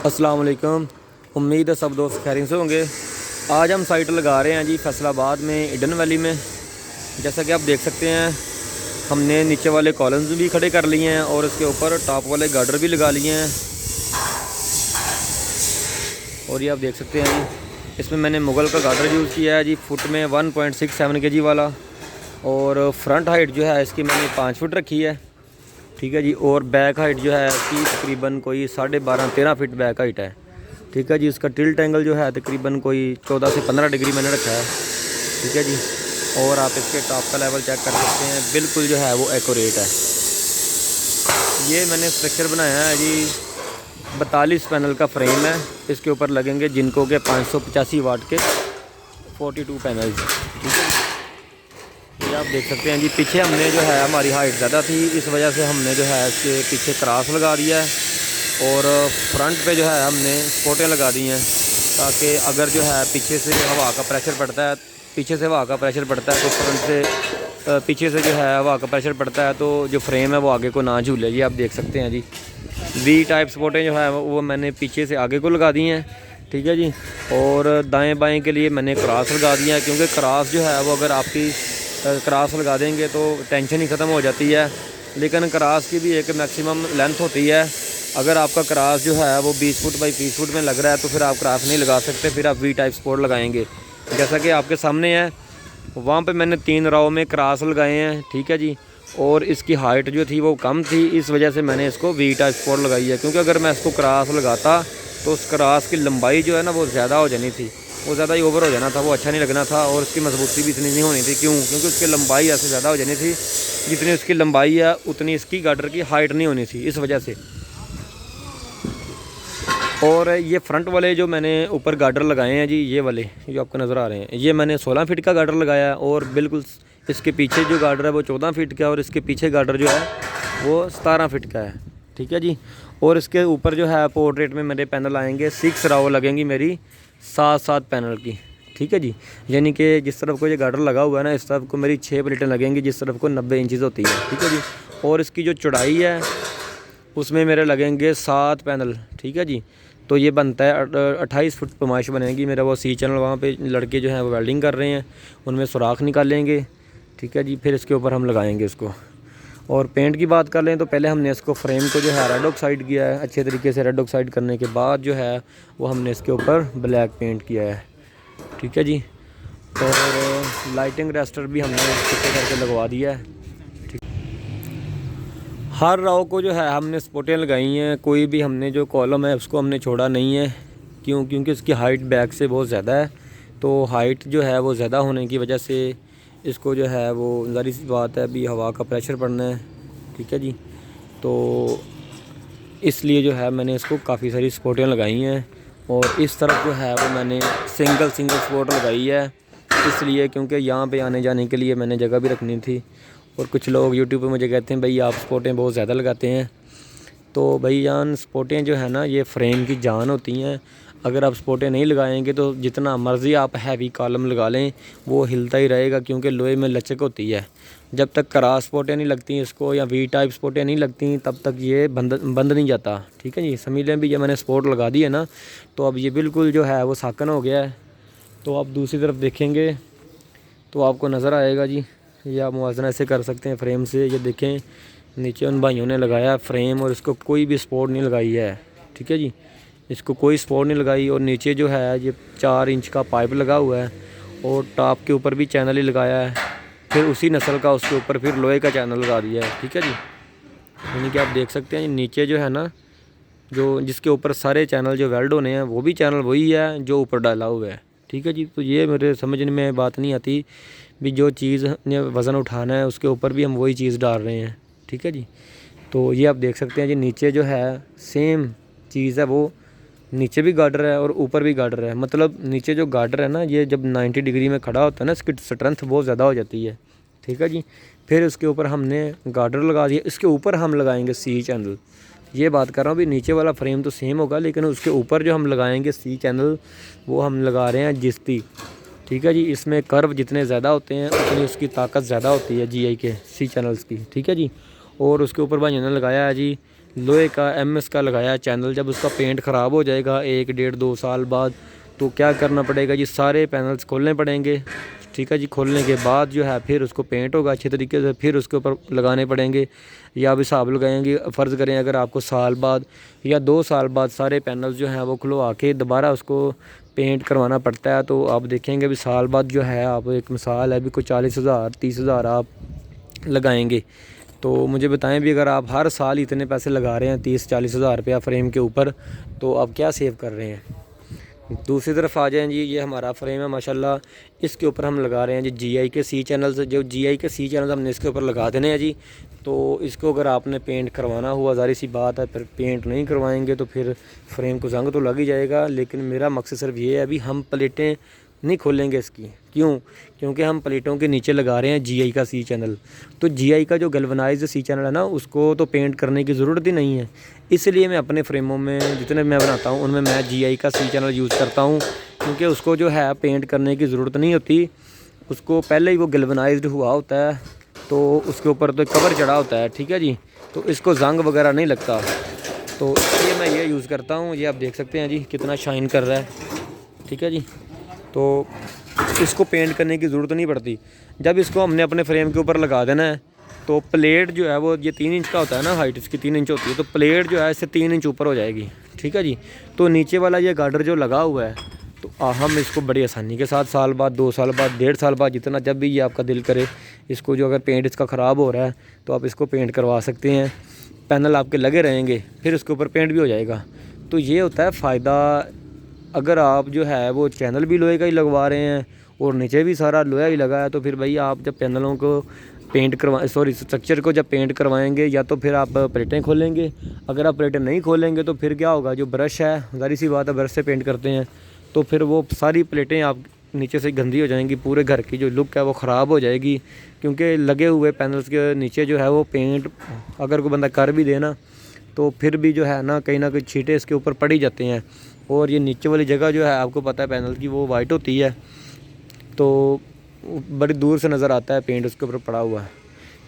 अस्सलाम वालेकुम। उम्मीद है सब दोस्त खैरियत से होंगे। आज हम साइट लगा रहे हैं जी फैसलाबाद में ईडन वैली में। जैसा कि आप देख सकते हैं हमने नीचे वाले कॉलम्स भी खड़े कर लिए हैं और उसके ऊपर टॉप वाले गार्डर भी लगा लिए हैं। और ये आप देख सकते हैं जी इसमें मैंने मुगल का गार्डर यूज़ किया है जी, फुट में 1.67 kg वाला। और फ्रंट हाइट जो है इसकी मैंने 5 फुट रखी है, ठीक है जी। और बैक हाइट जो है इसकी तकरीबन कोई 12.5-13 फीट बैक हाइट है, ठीक है जी। इसका टिल्ट एंगल जो है तकरीबन कोई 14 से 15 डिग्री मैंने रखा है, ठीक है जी। और आप इसके टॉप का लेवल चेक कर सकते हैं, बिल्कुल जो है वो एक्यूरेट है। ये मैंने स्ट्रक्चर बनाया है जी, 42 पैनल का फ्रेम है। इसके ऊपर लगेंगे जिनको के 585 वाट के 42 पैनल्स, ठीक है। ये आप देख सकते हैं जी पीछे हमने जो है हमारी हाइट ज़्यादा थी, इस वजह से हमने जो है इसके पीछे क्रॉस लगा दिया है। और फ्रंट पे जो है हमने स्पोर्टें लगा दी हैं ताकि अगर जो है पीछे से हवा का प्रेशर पड़ता है, पीछे से हवा का प्रेशर पड़ता है तो फ्रंट से पीछे से जो है हवा का प्रेशर पड़ता है तो जो फ्रेम है वो आगे को ना झूले। ये आप देख सकते हैं जी वी टाइप स्पोर्टें जो है वो मैंने पीछे से आगे को लगा दी हैं, ठीक है जी। और दाएँ बाएँ के लिए मैंने क्रॉस लगा दिया है, क्योंकि क्रॉस जो है वो अगर आपकी क्रॉस लगा देंगे तो टेंशन ही ख़त्म हो जाती है। लेकिन क्रॉस की भी एक मैक्सिमम लेंथ होती है। अगर आपका क्रॉस जो है वो 20 फुट बाई 20 फुट में लग रहा है तो फिर आप क्रॉस नहीं लगा सकते, फिर आप वी टाइप स्पोर्ट लगाएंगे। जैसा कि आपके सामने है वहाँ पे मैंने 3 राव में क्रॉस लगाए हैं, ठीक है जी। और इसकी हाइट जो थी वो कम थी, इस वजह से मैंने इसको वी टाइप स्पोर्ट लगाई है। क्योंकि अगर मैं इसको क्रॉस लगाता तो उस क्रॉस की लंबाई जो है ना वो ज़्यादा हो जानी थी, वो ज़्यादा ही ओवर हो जाना था, वो अच्छा नहीं लगना था। और उसकी मजबूती भी इतनी नहीं होनी थी। क्यों? क्योंकि उसकी लंबाई ऐसे ज़्यादा हो जानी थी, जितनी उसकी लंबाई है उतनी इसकी गार्डर की हाइट नहीं होनी थी, इस वजह से। और ये फ्रंट वाले जो मैंने ऊपर गार्डर लगाए हैं जी, ये वाले जो आपको नज़र आ रहे हैं, ये मैंने 16 फीट का गार्डर लगाया है। और बिल्कुल इसके पीछे जो गार्डर है वो 14 फीट का है और इसके पीछे गार्डर जो है वो 17 फीट का है, ठीक है जी। और इसके ऊपर जो है पोर्ट्रेट में मेरे पैनल आएंगे 6 राव लगेंगी मेरी 7-7 पैनल की, ठीक है जी। यानी कि जिस तरफ को ये गार्डर लगा हुआ है ना, इस तरफ को मेरी 6 प्लेटें लगेंगी, जिस तरफ को 90 इंचज़ होती है, ठीक है जी। और इसकी जो चौड़ाई है उसमें मेरे लगेंगे 7 पैनल, ठीक है जी। तो ये बनता है 28 फुट पैमाइश बनेगी। मेरा वो सी चैनल वहाँ पे लड़के जो हैं वो वेल्डिंग कर रहे हैं, उनमें सुराख निकालेंगे, ठीक है जी। फिर इसके ऊपर हम लगाएंगे इसको। और पेंट की बात कर लें तो पहले हमने इसको फ्रेम को जो है रेड ऑक्साइड किया है, अच्छे तरीके से रेड ऑक्साइड करने के बाद जो है वो हमने इसके ऊपर ब्लैक पेंट किया है, ठीक है जी। और लाइटिंग रेस्टर भी हमने अच्छे करके लगवा दिया है। हर राव को जो है हमने स्पोर्टें लगाई हैं, कोई भी हमने जो कॉलम है उसको हमने छोड़ा नहीं है। क्यों? क्योंकि इसकी हाइट बैक से बहुत ज़्यादा है, तो हाइट जो है वो ज़्यादा होने की वजह से इसको जो है वो ज़ाहिर सी बात है अभी हवा का प्रेशर पड़ना है, ठीक है जी। तो इसलिए जो है मैंने इसको काफ़ी सारी स्पोर्टें लगाई हैं। और इस तरफ जो है वो मैंने सिंगल स्पोर्ट लगाई है, इसलिए क्योंकि यहाँ पे आने जाने के लिए मैंने जगह भी रखनी थी। और कुछ लोग यूट्यूब पे मुझे कहते हैं भाई आप स्पोर्टें बहुत ज़्यादा लगाते हैं। तो भाई जान स्पोर्टें जो है ना ये फ्रेम की जान होती हैं। अगर आप स्पोर्टें नहीं लगाएंगे तो जितना मर्ज़ी आप हैवी कॉलम लगा लें वो हिलता ही रहेगा, क्योंकि लोहे में लचक होती है। जब तक क्रॉस स्पोर्टें नहीं लगती इसको या वी टाइप स्पोर्टें नहीं लगती तब तक ये बंद नहीं जाता, ठीक है जी। समझ लें भी ये मैंने स्पोर्ट लगा दी है ना, तो अब ये बिल्कुल जो है वो साकन हो गया है। तो आप दूसरी तरफ देखेंगे तो आपको नज़र आएगा जी, ये आप मुआवजा ऐसे कर सकते हैं फ्रेम से। ये देखें नीचे उन भाइयों ने लगाया फ्रेम और इसको कोई भी सपोर्ट नहीं लगाई है, ठीक है जी। इसको कोई सपोर्ट नहीं लगाई। और नीचे जो है ये 4 इंच का पाइप लगा हुआ है और टॉप के ऊपर भी चैनल ही लगाया है, फिर उसी नस्ल का उसके ऊपर फिर लोहे का चैनल लगा दिया है, ठीक है जी। यानी कि आप देख सकते हैं नीचे जो है ना जो जिसके ऊपर सारे चैनल जो वेल्ड होने हैं वो भी चैनल वही है जो ऊपर डाला हुआ है, ठीक है जी। तो ये मेरे समझने में बात नहीं आती भी जो चीज़ ने वज़न उठाना है उसके ऊपर भी हम वही चीज़ डाल रहे हैं, ठीक है जी। तो ये आप देख सकते हैं जी नीचे जो है सेम चीज़ है, वो नीचे भी गार्डर है और ऊपर भी गार्डर है। मतलब नीचे जो गार्डर है ना ये जब 90 डिग्री में खड़ा होता है ना इसकी स्ट्रेंथ बहुत ज़्यादा हो जाती है, ठीक है जी। फिर उसके ऊपर हमने गार्डर लगा दिया, इसके ऊपर हम लगाएंगे सी चैनल। ये बात कर रहा हूँ भी नीचे वाला फ्रेम तो सेम होगा, लेकिन उसके ऊपर जो हम लगाएंगे सी चैनल वो हम लगा रहे हैं जिस्ती, ठीक है जी। इसमें कर्व जितने ज़्यादा होते हैं उतनी उसकी ताकत ज़्यादा होती है जीआई के सी चैनल्स की, ठीक है जी। और उसके ऊपर भाइयों ने लगाया है जी लोहे का MS का लगाया चैनल। जब उसका पेंट ख़राब हो जाएगा 1 1.5 2 साल बाद, तो क्या करना पड़ेगा जी, सारे पैनल्स खोलने पड़ेंगे। ठीक है जी, खोलने के बाद जो है फिर उसको पेंट होगा अच्छे तरीके से, फिर उसके ऊपर लगाने पड़ेंगे। या आप हिसाब लगाएंगे, फ़र्ज़ करें अगर आपको साल बाद या 2 साल बाद सारे पैनल्स जो हैं वो खुलवा के दोबारा उसको पेंट करवाना पड़ता है, तो आप देखेंगे अभी साल बाद जो है, आप एक मिसाल है अभी कोई 40,000 30,000 आप लगाएंगे। तो मुझे बताएं भी, अगर आप हर साल इतने पैसे लगा रहे हैं 30-40 हज़ार रुपया फ्रेम के ऊपर, तो आप क्या सेव कर रहे हैं। दूसरी तरफ आ जाएं जी, ये हमारा फ्रेम है माशाल्लाह, इसके ऊपर हम लगा रहे हैं जी GI के C चैनल्स। जो GI के C चैनल्स हमने इसके ऊपर लगा देने हैं जी। तो इसको अगर आपने पेंट करवाना हुआ, ज़ाहिर सी बात है, फिर पेंट नहीं करवाएंगे तो फिर फ्रेम को जंग तो लग ही जाएगा। लेकिन मेरा मकसद सिर्फ ये है, अभी हम प्लेटें नहीं खोलेंगे इसकी। क्यों? क्योंकि हम प्लेटों के नीचे लगा रहे हैं GI का C चैनल। तो GI का जो गैल्वेनाइज्ड C चैनल है ना, उसको तो पेंट करने की ज़रूरत ही नहीं है। इसलिए मैं अपने फ्रेमों में जितने मैं बनाता हूँ उनमें मैं GI का C चैनल यूज़ करता हूँ, क्योंकि उसको जो है पेंट करने की ज़रूरत नहीं होती। उसको पहले ही वो गैल्वेनाइज्ड हुआ होता है, तो उसके ऊपर तो कवर चढ़ा होता है। ठीक है जी, तो इसको जंग वगैरह नहीं लगता। तो इसलिए मैं ये यूज़ करता हूँ। ये आप देख सकते हैं जी कितना शाइन कर रहा है। ठीक है जी, तो इसको पेंट करने की ज़रूरत नहीं पड़ती। जब इसको हमने अपने फ्रेम के ऊपर लगा देना है, तो प्लेट जो है वो, ये 3 इंच का होता है ना, हाइट इसकी 3 इंच होती है, तो प्लेट जो है इससे 3 इंच ऊपर हो जाएगी। ठीक है जी, तो नीचे वाला ये गार्डर जो लगा हुआ है, तो हम इसको बड़ी आसानी के साथ साल बाद 2 साल बाद 1.5 साल बाद, जितना जब भी ये आपका दिल करे, इसको जो अगर पेंट इसका ख़राब हो रहा है तो आप इसको पेंट करवा सकते हैं। पैनल आपके लगे रहेंगे, फिर उसके ऊपर पेंट भी हो जाएगा। तो ये होता है फ़ायदा। अगर आप जो है वो चैनल भी लोहे का ही लगवा रहे हैं और नीचे भी सारा लोहा ही लगा है, तो फिर भाई आप जब पैनलों को पेंट स्ट्रक्चर को जब पेंट करवाएंगे, या तो फिर आप प्लेटें खोलेंगे। अगर आप प्लेटें नहीं खोलेंगे तो फिर क्या होगा, जो ब्रश है, ज़ाहिर सी बात है ब्रश से पेंट करते हैं, तो फिर वो सारी प्लेटें आप नीचे से गंदी हो जाएंगी। पूरे घर की जो लुक है वो ख़राब हो जाएगी, क्योंकि लगे हुए पैनल्स के नीचे जो है वो पेंट अगर कोई बंदा कर भी देना, तो फिर भी जो है ना कहीं छींटे इसके ऊपर पड़ ही जाते हैं। और ये नीचे वाली जगह जो है, आपको पता है पैनल की, वो वाइट होती है, तो बड़ी दूर से नज़र आता है पेंट उसके ऊपर पड़ा हुआ है।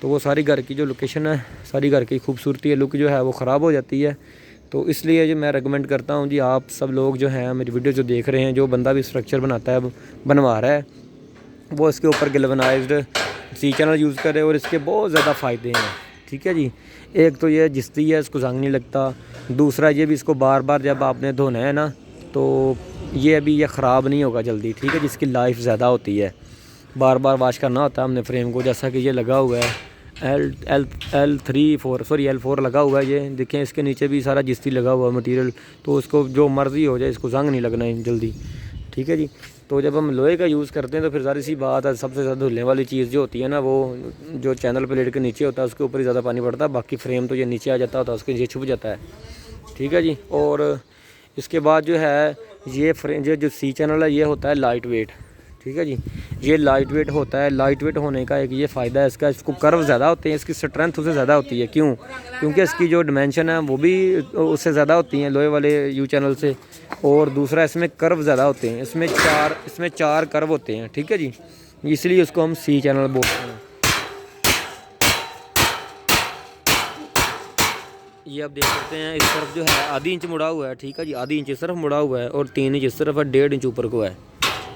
तो वो सारी घर की जो लोकेशन है, सारी घर की खूबसूरती है, लुक जो है वो ख़राब हो जाती है। तो इसलिए जो मैं रेकमेंड करता हूँ जी, आप सब लोग जो हैं मेरी वीडियो जो देख रहे हैं, जो बंदा भी स्ट्रक्चर बनाता है, बनवा रहा है, वो इसके ऊपर गैल्वेनाइज्ड C चैनल यूज़ करे, और इसके बहुत ज़्यादा फ़ायदे हैं। ठीक है जी, एक तो ये जिस्ती है, इसको जंग नहीं लगता। दूसरा ये भी, इसको बार बार जब आपने धोना है ना, तो ये ख़राब नहीं होगा जल्दी। ठीक है, जिसकी लाइफ ज़्यादा होती है, बार बार वाश करना होता है हमने फ्रेम को। जैसा कि ये लगा हुआ है L4 लगा हुआ है, ये देखें, इसके नीचे भी सारा जिस्ती लगा हुआ है मटेरियल। तो उसको जो मर्ज़ी हो जाए, इसको जंग नहीं लगना है जल्दी। ठीक है जी, तो जब हम लोहे का यूज़ करते हैं तो फिर ज़ाहिर सी बात है, सबसे ज़्यादा धुलने वाली चीज़ जो होती है ना, वो जो चैनल प्लेट के नीचे होता है उसके ऊपर ही ज़्यादा पानी पड़ता है। बाकी फ्रेम तो ये नीचे आ जाता होता है, उसके नीचे छुप जाता है। ठीक है जी, और इसके बाद जो है ये फ्रेम जो C चैनल है, ये होता है लाइट वेट। ठीक है जी, ये लाइट वेट होता है। लाइट वेट होने का एक ये फ़ायदा है इसका, इसको कर्व ज़्यादा होते हैं, इसकी स्ट्रेंथ उससे ज़्यादा होती है। क्यों? क्योंकि इसकी जो डिमेंशन है वो भी उससे ज़्यादा होती हैं लोहे वाले U चैनल से। और दूसरा, इसमें कर्व ज़्यादा होते हैं, इसमें चार कर्व होते हैं। ठीक है जी, इसलिए उसको हम C चैनल बोलते हैं। ये आप देख सकते हैं, इस तरफ जो है आधी इंच मुड़ा हुआ है। ठीक है जी, आधी इंच इस तरफ मुड़ा हुआ है और 3 इंच इस तरफ है, 1.5 इंच ऊपर को है।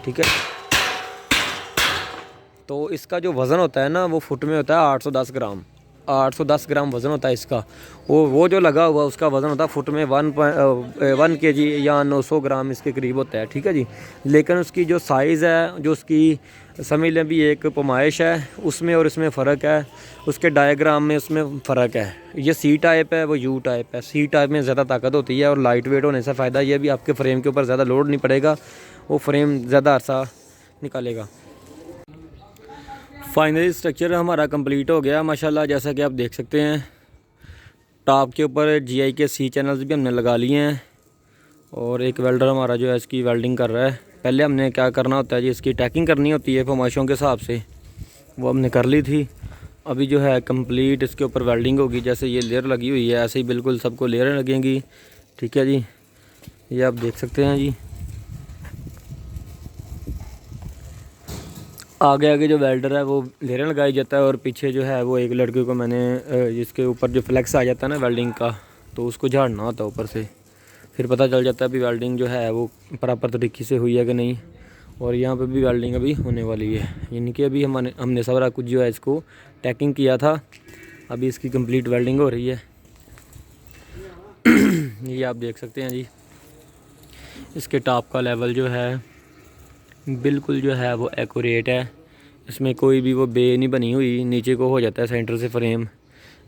ठीक है, तो इसका जो वज़न होता है ना, वो फुट में होता है 810 ग्राम। 810 ग्राम वज़न होता है इसका। वो जो लगा हुआ उसका वज़न होता है फुट में 1 kg या 900 ग्राम इसके करीब होता है। ठीक है जी, लेकिन उसकी जो साइज़ है, जो उसकी समझ लें भी एक पैमाइश है, उसमें और इसमें फ़र्क है। उसके डायग्राम में उसमें फ़र्क है। ये C टाइप है, वो U टाइप है। C टाइप में ज़्यादा ताकत होती है और लाइट वेट होने से फ़ायदा ये भी, आपके फ्रेम के ऊपर ज़्यादा लोड नहीं पड़ेगा, वो फ्रेम ज़्यादा अरसा निकालेगा। फाइनली स्ट्रक्चर हमारा कंप्लीट हो गया माशाल्लाह। जैसा कि आप देख सकते हैं, टॉप के ऊपर GI के C चैनल्स भी हमने लगा लिए हैं, और एक वेल्डर हमारा जो है इसकी वेल्डिंग कर रहा है। पहले हमने क्या करना होता है जी, इसकी टैकिंग करनी होती है फरमाइशों के हिसाब से, वो हमने कर ली थी। अभी जो है कंप्लीट इसके ऊपर वेल्डिंग होगी। जैसे ये लेयर लगी हुई है, ऐसे ही बिल्कुल सबको लेयरें लगेंगी। ठीक है जी, ये आप देख सकते हैं जी। आगे जो वेल्डर है वो लेयरें लगाई जाता है, और पीछे जो है वो एक लड़के को मैंने जिसके ऊपर जो फ्लेक्स आ जाता है ना वेल्डिंग का, तो उसको झाड़ना होता है ऊपर से, फिर पता चल जाता है अभी वेल्डिंग जो है वो प्रॉपर तरीके से हुई है कि नहीं। और यहाँ पे भी वेल्डिंग अभी होने वाली है, यानी कि अभी हमने सारा कुछ जो है इसको टैकिंग किया था, अभी इसकी कंप्लीट वेल्डिंग हो रही है। ये आप देख सकते हैं जी, इसके टॉप का लेवल जो है बिल्कुल जो है वो एक्यूरेट है, इसमें कोई भी वो बे नहीं बनी हुई, नीचे को हो जाता है सेंटर से फ्रेम,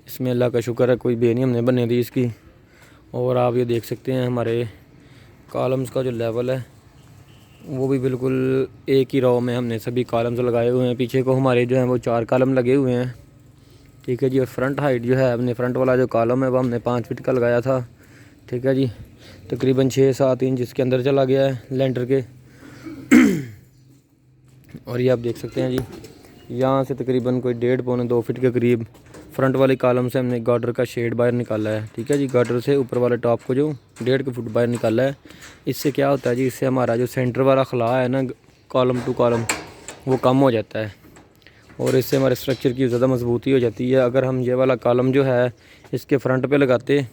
इसमें अल्लाह का शुक्र है कोई बे नहीं हमने बनने दी इसकी। और आप ये देख सकते हैं हमारे कॉलम्स का जो लेवल है वो भी बिल्कुल एक ही रो में हमने सभी कॉलम्स लगाए हुए हैं। पीछे को हमारे जो हैं वो 4 कॉलम लगे हुए हैं, ठीक है जी। और फ्रंट हाइट जो है हमने फ्रंट वाला जो कॉलम है वो हमने 5 फीट का लगाया था, ठीक है जी। तकरीबन 6-7 इंच इसके अंदर चला गया है लेंटर के। और ये आप देख सकते हैं जी, यहाँ से तकरीबन कोई 1.5-2 फीट के करीब फ्रंट वाले कॉलम से हमने गार्डर का शेड बाहर निकाला है, ठीक है जी। गार्डर से ऊपर वाले टॉप को जो 1.5 फुट बाहर निकाला है। इससे क्या होता है जी, इससे हमारा जो सेंटर वाला खला है ना कॉलम टू कॉलम वो कम हो जाता है, और इससे हमारे स्ट्रक्चर की ज़्यादा मजबूती हो जाती है। अगर हम ये वाला कॉलम जो है इसके फ्रंट पे लगाते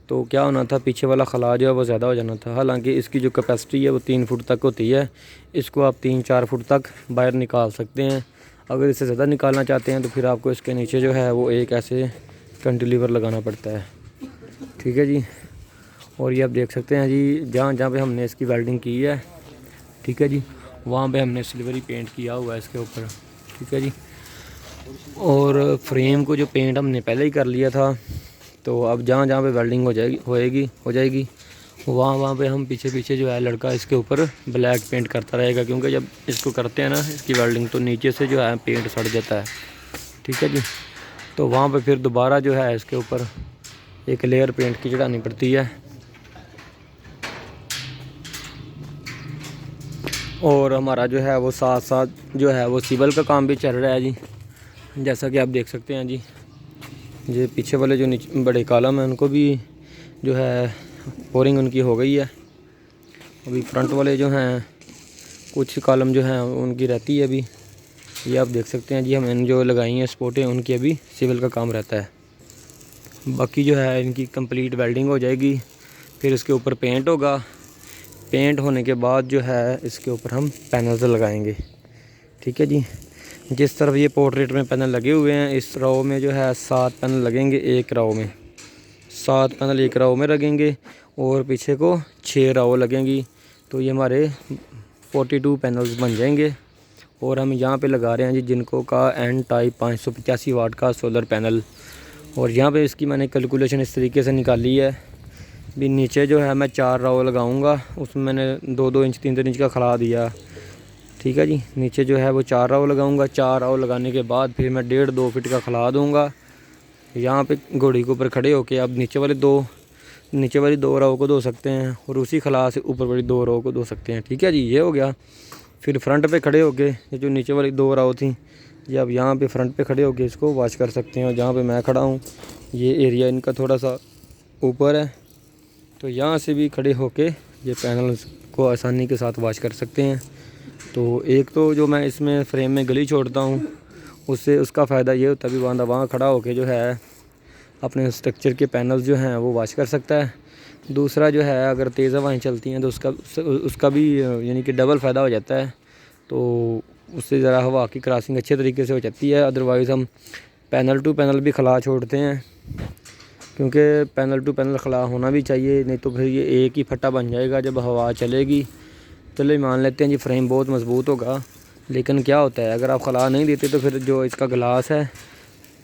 तो क्या होना था, पीछे वाला खला जो है वो ज़्यादा हो जाना था। हालांकि इसकी जो कैपेसिटी है वो 3 फुट तक होती है, इसको आप 3-4 फुट तक बाहर निकाल सकते हैं। अगर इससे ज़्यादा निकालना चाहते हैं तो फिर आपको इसके नीचे जो है वो एक ऐसे कैंटिलीवर लगाना पड़ता है, ठीक है जी। और ये आप देख सकते हैं जी, जहाँ जहाँ पे हमने इसकी वेल्डिंग की है, ठीक है जी, वहाँ पे हमने सिल्वरी पेंट किया हुआ है इसके ऊपर, ठीक है जी। और फ्रेम को जो पेंट हमने पहले ही कर लिया था, तो अब जहाँ जहाँ पे वेल्डिंग हो जाएगी वहाँ पे हम पीछे जो है लड़का इसके ऊपर ब्लैक पेंट करता रहेगा, क्योंकि जब इसको करते हैं ना इसकी वेल्डिंग तो नीचे से जो है पेंट सड़ जाता है, ठीक है जी। तो वहाँ पे फिर दोबारा जो है इसके ऊपर एक लेयर पेंट की चढ़ानी पड़ती है। और हमारा जो है वो साथ साथ जो है वो सिविल का काम भी चल रहा है जी, जैसा कि आप देख सकते हैं जी। ये पीछे वाले जो नीचे बड़े कॉलम हैं उनको भी जो है बोरिंग उनकी हो गई है। अभी फ्रंट वाले जो हैं कुछ कॉलम जो हैं उनकी रहती है अभी, ये आप देख सकते हैं जी। हमने जो लगाई हैं स्पोर्टें उनकी अभी सिविल का काम रहता है। बाकी जो है इनकी कंप्लीट वेल्डिंग हो जाएगी, फिर इसके ऊपर पेंट होगा। पेंट होने के बाद जो है इसके ऊपर हम पैनल्स लगाएंगे, ठीक है जी। जिस तरफ ये पोर्ट्रेट में पैनल लगे हुए हैं, इस रो में जो है 7 पैनल लगेंगे, एक रो में 7 पैनल एक रो में लगेंगे, और पीछे को 6 रो लगेंगी। तो ये हमारे 42 पैनल्स बन जाएंगे। और हम यहाँ पे लगा रहे हैं जी जिनको का एन टाइप 585 वाट का सोलर पैनल। और यहाँ पे इसकी मैंने कैलकुलेशन इस तरीके से निकाली है भी, नीचे जो है मैं 4 रो लगाऊंगा, उसमें मैंने 2-2 इंच 3-3 इंच का खला दिया, ठीक है जी। नीचे जो है वो 4 रो लगाऊंगा, 4 रो लगाने के बाद फिर मैं 1.5-2 फीट का खला दूंगा यहाँ पे घोड़ी के ऊपर खड़े होके। अब नीचे वाली 2 रो को धो सकते हैं, और उसी खला से ऊपर वाली 2 रो को धो सकते हैं, ठीक है जी। ये हो गया। फिर फ्रंट पे खड़े होके ये जो नीचे वाली 2 रो थी, ये अब यहाँ पे फ्रंट पे खड़े होके इसको वॉश कर सकते हैं। और जहाँ पे मैं खड़ा हूँ ये एरिया इनका थोड़ा सा ऊपर है, तो यहाँ से भी खड़े होके ये पैनल्स को आसानी के साथ वॉश कर सकते हैं। तो एक तो जो मैं इसमें फ्रेम में गली छोड़ता हूँ उससे उसका फ़ायदा ये होता है भी बंदा वहाँ खड़ा होके जो है अपने स्ट्रक्चर के पैनल्स जो हैं वो वॉश कर सकता है। दूसरा जो है अगर तेज़ हवाएँ चलती हैं तो उसका भी यानी कि डबल फ़ायदा हो जाता है, तो उससे ज़रा हवा की क्रॉसिंग अच्छे तरीके से हो जाती है। अदरवाइज़ हम पैनल टू पैनल भी खला छोड़ते हैं, क्योंकि पैनल टू पैनल खला होना भी चाहिए, नहीं तो फिर ये एक ही फट्टा बन जाएगा जब हवा चलेगी। चलो मान लेते हैं जी फ्रेम बहुत मज़बूत होगा, लेकिन क्या होता है अगर आप खला नहीं देते तो फिर जो इसका ग्लास है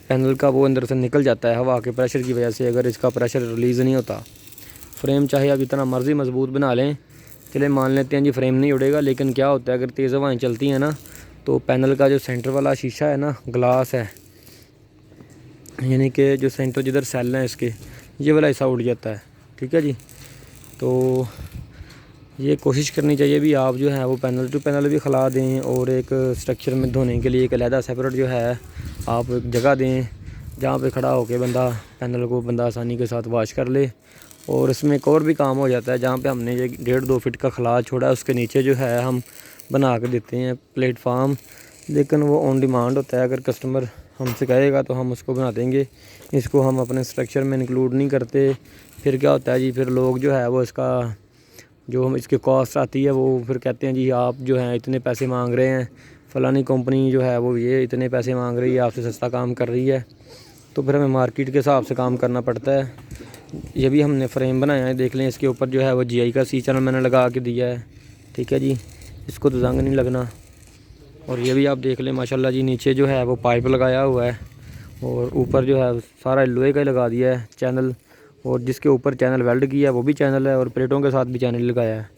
पैनल का वो अंदर से निकल जाता है हवा के प्रेशर की वजह से। अगर इसका प्रेशर रिलीज़ नहीं होता, फ्रेम चाहे आप जितना मर्ज़ी मजबूत बना लें, चले मान लेते हैं जी फ्रेम नहीं उड़ेगा, लेकिन क्या होता है अगर तेज़ हवाएँ चलती हैं ना तो पैनल का जो सेंटर वाला शीशा है ना, ग्लास है, यानी कि जो सेंटर जिधर सेल हैं इसके, ये वाला हिस्सा उड़ जाता है, ठीक है जी। तो ये कोशिश करनी चाहिए भी आप जो है वो पैनल टू पैनल भी खिला दें, और एक स्ट्रक्चर में धोने के लिए एक अलहदा सेपरेट जो है आप एक जगह दें जहाँ पे खड़ा होकर बंदा पैनल को आसानी के साथ वॉश कर ले। और इसमें एक और भी काम हो जाता है, जहाँ पे हमने ये 1.5-2 फीट का खला छोड़ा है उसके नीचे जो है हम बना के देते हैं प्लेटफार्म, लेकिन वो ऑन डिमांड होता है। अगर कस्टमर हमसे कहेगा तो हम उसको बना देंगे। इसको हम अपने स्ट्रक्चर में इंक्लूड नहीं करते। फिर क्या होता है जी, फिर लोग जो है वो इसका जो हम इसकी कॉस्ट आती है वो फिर कहते हैं जी आप जो हैं इतने पैसे मांग रहे हैं, फ़लानी कंपनी जो है वो ये इतने पैसे मांग रही है, आपसे सस्ता काम कर रही है। तो फिर हमें मार्केट के हिसाब से काम करना पड़ता है। ये भी हमने फ्रेम बनाया है, देख लें। इसके ऊपर जो है वो GI का C चैनल मैंने लगा के दिया है, ठीक है जी। इसको तो जंग नहीं लगना। और ये भी आप देख लें माशाल्लाह जी, नीचे जो है वो पाइप लगाया हुआ है और ऊपर जो है सारा लोहे का ही लगा दिया है चैनल। और जिसके ऊपर चैनल वेल्ड किया है वो भी चैनल है और प्लेटों के साथ भी चैनल लगाया है।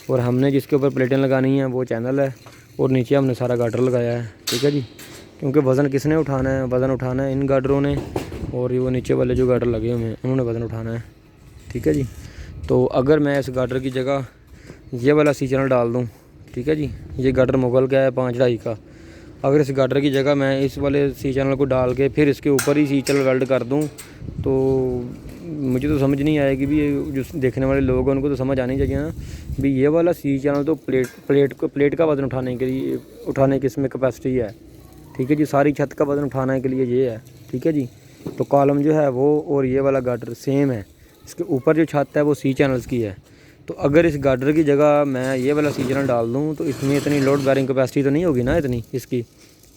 और हमने जिसके ऊपर प्लेटें लगानी हैं वो चैनल है और नीचे हमने सारा गार्डर लगाया है, ठीक है जी। क्योंकि वज़न किसने उठाना है? वज़न उठाना है इन गार्डरों ने, और ये वो नीचे वाले जो गार्डर लगे हुए हैं उन्होंने वज़न उठाना है, ठीक है जी। तो अगर मैं इस गार्डर की जगह ये वाला C चैनल डाल दूँ, ठीक है जी, ये गार्डर मुगल का है 5.5 का। अगर इस गार्डर की जगह मैं इस वाले C चैनल को डाल के फिर इसके ऊपर ही C चैनल वेल्ड कर दूं, तो मुझे तो समझ नहीं आएगी भी। जो देखने वाले लोग हैं उनको तो समझ आनी चाहिए ना भी ये वाला C चैनल तो प्लेट का वज़न उठाने के लिए, उठाने की इसमें कैपेसिटी है, ठीक है जी। सारी छत का वज़न उठाने के लिए ये है, ठीक है जी। तो कॉलम जो है वो और ये वाला गार्डर सेम है। इसके ऊपर जो छत है वो C चैनल्स की है। तो अगर इस गार्डर की जगह मैं ये वाला C चैनल डाल दूँ तो इसमें इतनी लोड बेयरिंग कैपेसिटी तो नहीं होगी ना इतनी इसकी,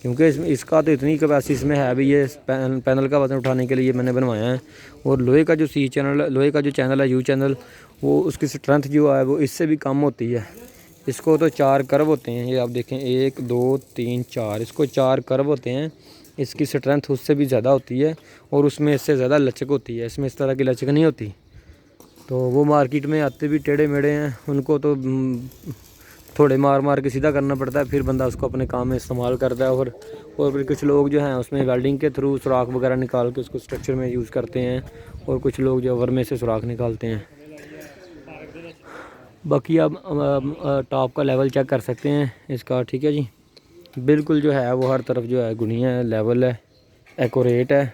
क्योंकि इसका तो इतनी कैपेसिटी इसमें है भी। ये पैनल का वज़न उठाने के लिए मैंने बनवाया है। और लोहे का जो C चैनल, लोहे का जो चैनल है U चैनल, वो उसकी स्ट्रेंथ जो है वो इससे भी कम होती है। इसको तो 4 कर्व होते हैं, ये आप देखें 1 2 3 4, इसको 4 कर्व होते हैं। इसकी स्ट्रेंथ उससे भी ज़्यादा होती है और उसमें इससे ज़्यादा लचक होती है, इसमें इस तरह की लचक नहीं होती। तो वो मार्केट में आते भी टेढ़े मेढ़े हैं, उनको तो थोड़े मार मार के सीधा करना पड़ता है, फिर बंदा उसको अपने काम में इस्तेमाल करता है। और फिर कुछ लोग जो हैं उसमें वेल्डिंग के थ्रू सुराख वगैरह निकाल के उसको स्ट्रक्चर में यूज़ करते हैं, और कुछ लोग जो वर्मे से सुराख निकालते हैं। बाकी आप टॉप का लेवल चेक कर सकते हैं इसका, ठीक है जी। बिल्कुल जो है वो हर तरफ जो है गुनिया है, लेवल है, एक्यूरेट है,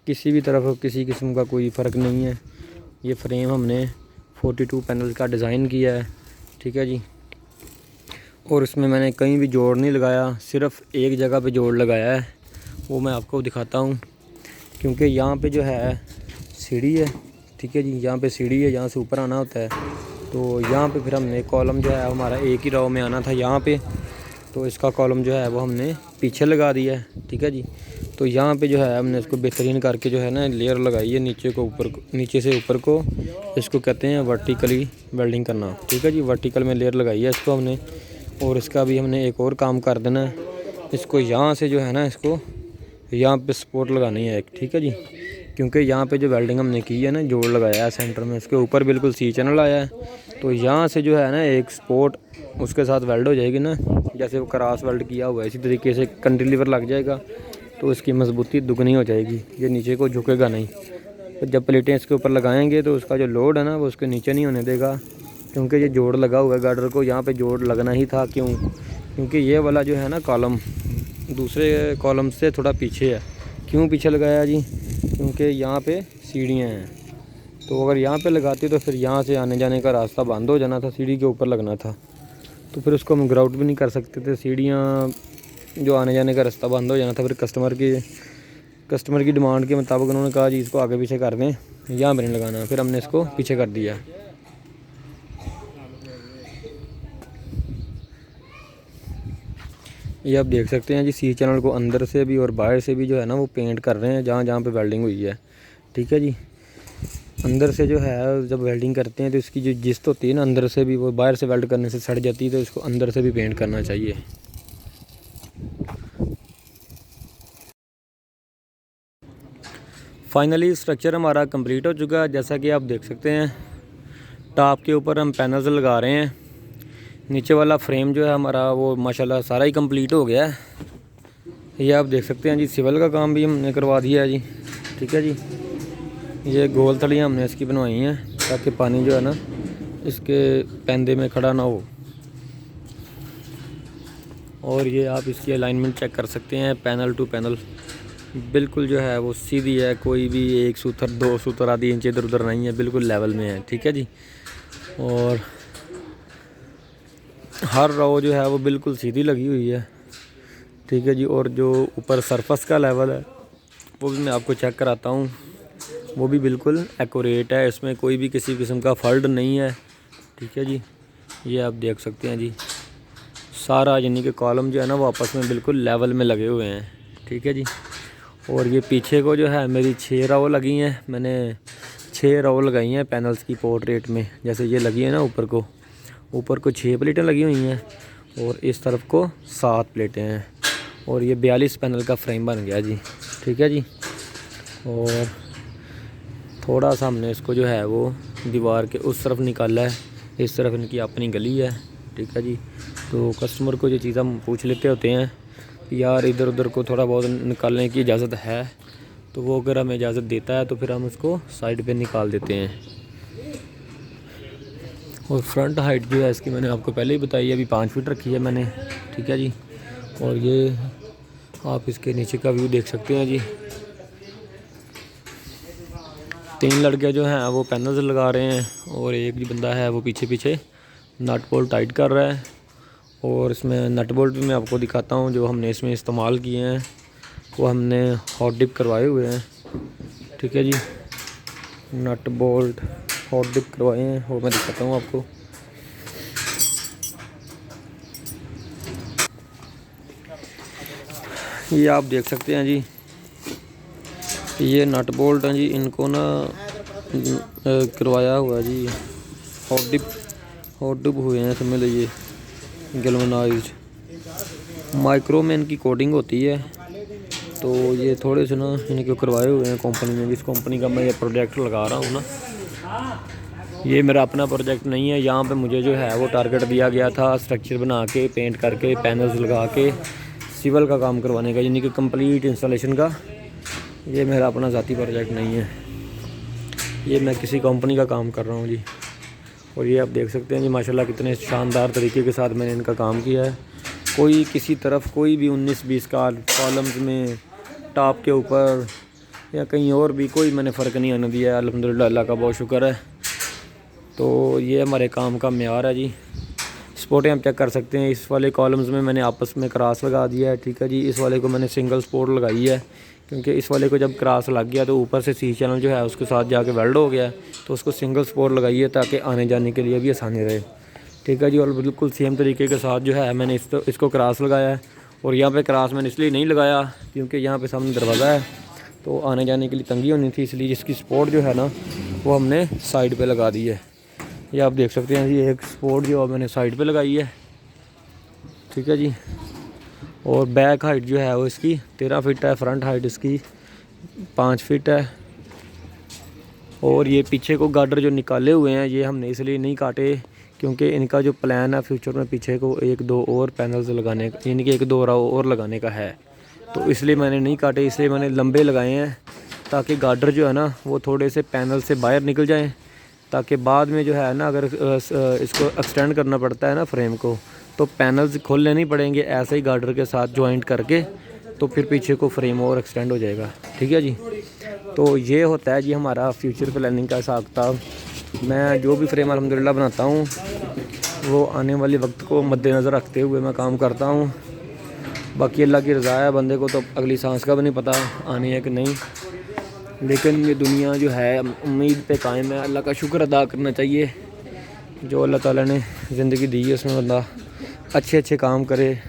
किसी भी तरफ किसी किस्म का कोई फ़र्क नहीं है। ये फ्रेम हमने 42 पैनल का डिज़ाइन किया है, ठीक है जी। और इसमें मैंने कहीं भी जोड़ नहीं लगाया, सिर्फ़ एक जगह पे जोड़ लगाया है, वो मैं आपको दिखाता हूँ। क्योंकि यहाँ पे जो है सीढ़ी है, ठीक है जी, यहाँ पे सीढ़ी है, यहाँ से ऊपर आना होता है। तो यहाँ पे फिर हमने कॉलम जो है हमारा एक ही रो में आना था यहाँ पे, तो इसका कॉलम जो है वो हमने पीछे लगा दिया है, ठीक है जी। तो यहाँ पे जो है हमने इसको बेहतरीन करके जो है ना लेयर लगाई है नीचे को ऊपर को, नीचे से ऊपर को। इसको कहते हैं वर्टिकली वेल्डिंग करना, ठीक है जी। वर्टिकल में लेयर लगाई है इसको हमने। और इसका भी हमने एक और काम कर देना है, इसको यहाँ से जो है ना इसको यहाँ पे सपोर्ट लगानी है एक, ठीक है जी। क्योंकि यहाँ पे जो वेल्डिंग हमने की है ना, जोड़ लगाया है सेंटर में, इसके ऊपर बिल्कुल C चैनल आया है। तो यहाँ से जो है ना एक सपोर्ट उसके साथ वेल्ड हो जाएगी ना, जैसे वो क्रॉस वेल्ड किया हुआ है, इसी तरीके से कंटिलीवर लग जाएगा, तो इसकी मजबूती दुगनी हो जाएगी, ये नीचे को झुकेगा नहीं। तो जब प्लेटें इसके ऊपर लगाएंगे तो उसका जो लोड है ना वो उसके नीचे नहीं होने देगा, क्योंकि ये जोड़ लगा हुआ है गार्डर को, यहाँ पे जोड़ लगना ही था। क्यों? क्योंकि ये वाला जो है ना कॉलम दूसरे कॉलम से थोड़ा पीछे है। क्यों पीछे लगाया जी? क्योंकि यहाँ पे सीढ़ियाँ हैं, तो अगर यहाँ पे लगाते तो फिर यहाँ से आने जाने का रास्ता बंद हो जाना था, सीढ़ी के ऊपर लगना था, तो फिर उसको हम ग्राउट भी नहीं कर सकते थे। सीढ़ियाँ जो आने जाने का रास्ता बंद हो जाना था। फिर कस्टमर की डिमांड के मुताबिक उन्होंने कहा जी इसको आगे पीछे कर दें, यहाँ पर नहीं लगाना, फिर हमने इसको पीछे कर दिया। ये आप देख सकते हैं जी, C चैनल को अंदर से भी और बाहर से भी जो है ना वो पेंट कर रहे हैं, जहाँ जहाँ पे वेल्डिंग हुई है, ठीक है जी। अंदर से जो है जब वेल्डिंग करते हैं तो इसकी जो जिस्त होती है ना अंदर से भी, वो बाहर से वेल्ड करने से सड़ जाती है, तो इसको अंदर से भी पेंट करना चाहिए। फाइनली स्ट्रक्चर हमारा कंप्लीट हो चुका है। जैसा कि आप देख सकते हैं टॉप के ऊपर हम पैनल्स लगा रहे हैं। नीचे वाला फ्रेम जो है हमारा वो माशाल्लाह सारा ही कंप्लीट हो गया है। ये आप देख सकते हैं जी, सिविल का काम भी हमने करवा दिया है जी, ठीक है जी। ये गोल थड़ियाँ हमने इसकी बनवाई हैं ताकि पानी जो है ना इसके पैंदे में खड़ा ना हो। और ये आप इसकी अलाइनमेंट चेक कर सकते हैं, पैनल टू पैनल बिल्कुल जो है वो सीधी है, कोई भी एक सूत्र 2 सूत्र आधी इंच इधर उधर नहीं है, बिल्कुल लेवल में है, ठीक है जी। और हर रो जो है वो बिल्कुल सीधी लगी हुई है, ठीक है जी। और जो ऊपर सरफस का लेवल है वो भी मैं आपको चेक कराता हूँ, वो भी बिल्कुल एक्यूरेट है, इसमें कोई भी किसी किस्म का फॉल्ट नहीं है। ठीक है जी, ये आप देख सकते हैं जी, सारा यानी कि कॉलम जो है ना वो आपस में बिल्कुल लेवल में लगे हुए हैं। ठीक है जी। और ये पीछे को जो है मेरी 6 रो लगी हैं, मैंने 6 रो लगाई हैं पैनल्स की पोर्ट्रेट में, जैसे ये लगी है ना ऊपर को 6 प्लेटें लगी हुई हैं और इस तरफ को 7 प्लेटें हैं और ये 42 पैनल का फ्रेम बन गया जी। ठीक है जी। और थोड़ा सा हमने इसको जो है वो दीवार के उस तरफ निकाला है, इस तरफ इनकी अपनी गली है। ठीक है जी। तो कस्टमर को ये चीज़ हम पूछ लेते होते हैं यार इधर उधर को थोड़ा बहुत निकालने की इजाज़त है, तो वो अगर हमें इजाज़त देता है तो फिर हम उसको साइड पे निकाल देते हैं। और फ्रंट हाइट जो है इसकी मैंने आपको पहले ही बताई है, अभी 5 फीट रखी है मैंने। ठीक है जी। और ये आप इसके नीचे का व्यू देख सकते हैं जी। 3 लड़के जो हैं वो पैनल्स लगा रहे हैं और एक जो बंदा है वो पीछे पीछे नट बोल्ट टाइट कर रहा है। और इसमें नट बोल्ट भी मैं आपको दिखाता हूँ जो हमने इसमें इस्तेमाल किए हैं, वो हमने हॉट डिप करवाए हुए हैं। ठीक है जी, नट बोल्ट हॉट डिप करवाए हैं, वो मैं दिखाता हूँ आपको। ये आप देख सकते हैं जी, ये नट बोल्ट हैं जी, इनको ना करवाया हुआ है जी, हॉट डिप हुए हैं, समझ लीजिए गैल्वेनाइज्ड। माइक्रो में इनकी कोडिंग होती है, तो ये थोड़े से ना इनके करवाए हुए हैं कंपनी ने, जिस कंपनी का मैं ये प्रोजेक्ट लगा रहा हूँ ना, ये मेरा अपना प्रोजेक्ट नहीं है। यहाँ पे मुझे जो है वो टारगेट दिया गया था स्ट्रक्चर बना के, पेंट करके, पैनल्स लगा के सिविल का काम करवाने का, यानी कि कंप्लीट इंस्टॉलेशन का। ये मेरा अपना ज़ाती प्रोजेक्ट नहीं है, ये मैं किसी कंपनी का काम कर रहा हूँ जी। और ये आप देख सकते हैं जी माशाल्लाह कितने शानदार तरीके के साथ मैंने इनका काम किया है। कोई किसी तरफ कोई भी 19-20 का कॉलम्स में टॉप के ऊपर या कहीं और भी कोई मैंने फ़र्क नहीं आने दिया है। अल्हम्दुलिल्लाह, अल्लाह का बहुत शुक्र है। तो ये हमारे काम का मेयार है जी। स्पोर्टें आप चेक कर सकते हैं, इस वाले कॉलम्स में मैंने आपस में क्रॉस लगा दिया है। ठीक है जी। इस वाले को मैंने सिंगल स्पोर्ट लगाई है, क्योंकि इस वाले को जब क्रॉस लग गया तो ऊपर से सी चैनल जो है उसके साथ जाके वेल्ड हो गया, तो उसको सिंगल स्पोर्ट लगाइए ताकि आने जाने के लिए भी आसानी रहे। ठीक है जी। और बिल्कुल सेम तरीके के साथ जो है मैंने इसको क्रॉस लगाया है। और यहाँ पे क्रॉस मैंने इसलिए नहीं लगाया क्योंकि यहाँ पे सामने दरवाज़ा है, तो आने जाने के लिए तंगी होनी थी, इसलिए जिसकी सपोर्ट जो है ना वो हमने साइड पे लगा दी है। ये आप देख सकते हैं जी, एक सपोर्ट जो मैंने साइड पे लगाई है। ठीक है जी। और बैक हाइट जो है वो इसकी 13 फीट है, फ्रंट हाइट इसकी 5 फीट है। और ये पीछे को गार्डर जो निकाले हुए हैं ये हमने इसलिए नहीं काटे क्योंकि इनका जो प्लान है फ्यूचर में पीछे को 1-2 और पैनल्स लगाने का, यानी कि 1-2 रो और लगाने का है, तो इसलिए मैंने नहीं काटे, इसलिए मैंने लंबे लगाए हैं ताकि गार्डर जो है ना वो थोड़े से पैनल से बाहर निकल जाएं, ताकि बाद में जो है ना अगर इसको एक्सटेंड करना पड़ता है ना फ्रेम को, तो पैनल्स खोलने नहीं पड़ेंगे, ऐसे ही गार्डर के साथ जॉइंट करके तो फिर पीछे को फ्रेम और एक्सटेंड हो जाएगा। ठीक है जी। तो ये होता है जी हमारा फ्यूचर प्लानिंग का हिसाब किताब। मैं जो भी फ्रेम अल्हम्दुलिल्लाह बनाता हूँ वो आने वाले वक्त को मद्देनज़र रखते हुए मैं काम करता हूँ। बाकी अल्लाह की रज़ा है, बंदे को तो अगली सांस का भी नहीं पता आनी है कि नहीं, लेकिन ये दुनिया जो है उम्मीद पे कायम है। अल्लाह का शुक्र अदा करना चाहिए जो अल्लाह ताला ने ज़िंदगी दी है, उसमें बंदा अच्छे काम करे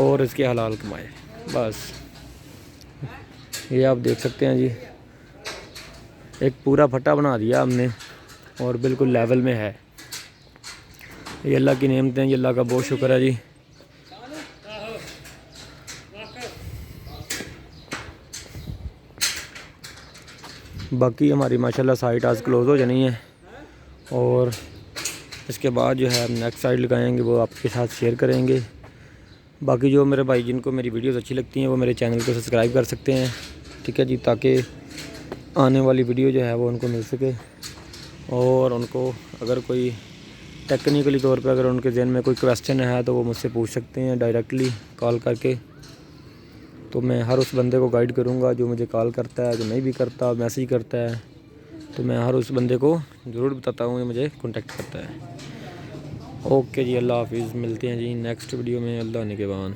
और इसके हलाल कमाए, बस। ये आप देख सकते हैं जी, एक पूरा फट्टा बना दिया हमने और बिल्कुल लेवल में है। ये अल्लाह की नेमतें, ये अल्लाह का बहुत शुक्र है जी। बाकी हमारी माशाल्लाह साइट आज क्लोज़ हो जानी है और इसके बाद जो है हम नेक्स्ट साइड लगाएंगे, वो आपके साथ शेयर करेंगे। बाकी जो मेरे भाई जिनको मेरी वीडियोस अच्छी लगती हैं वो मेरे चैनल को सब्सक्राइब कर सकते हैं। ठीक है जी, ताकि आने वाली वीडियो जो है वो उनको मिल सके। और उनको अगर कोई टेक्निकली तौर पे अगर उनके ज़हन में कोई क्वेश्चन है तो वो मुझसे पूछ सकते हैं डायरेक्टली कॉल करके। तो मैं हर उस बंदे को गाइड करूँगा जो मुझे कॉल करता है, जो नहीं भी करता मैसेज करता है, तो मैं हर उस बंदे को ज़रूर बताता हूँ कि मुझे कॉन्टेक्ट करता है। ओके जी, अल्लाह हाफिज़, मिलते हैं जी नेक्स्ट वीडियो में, अल्लाह निगहबान।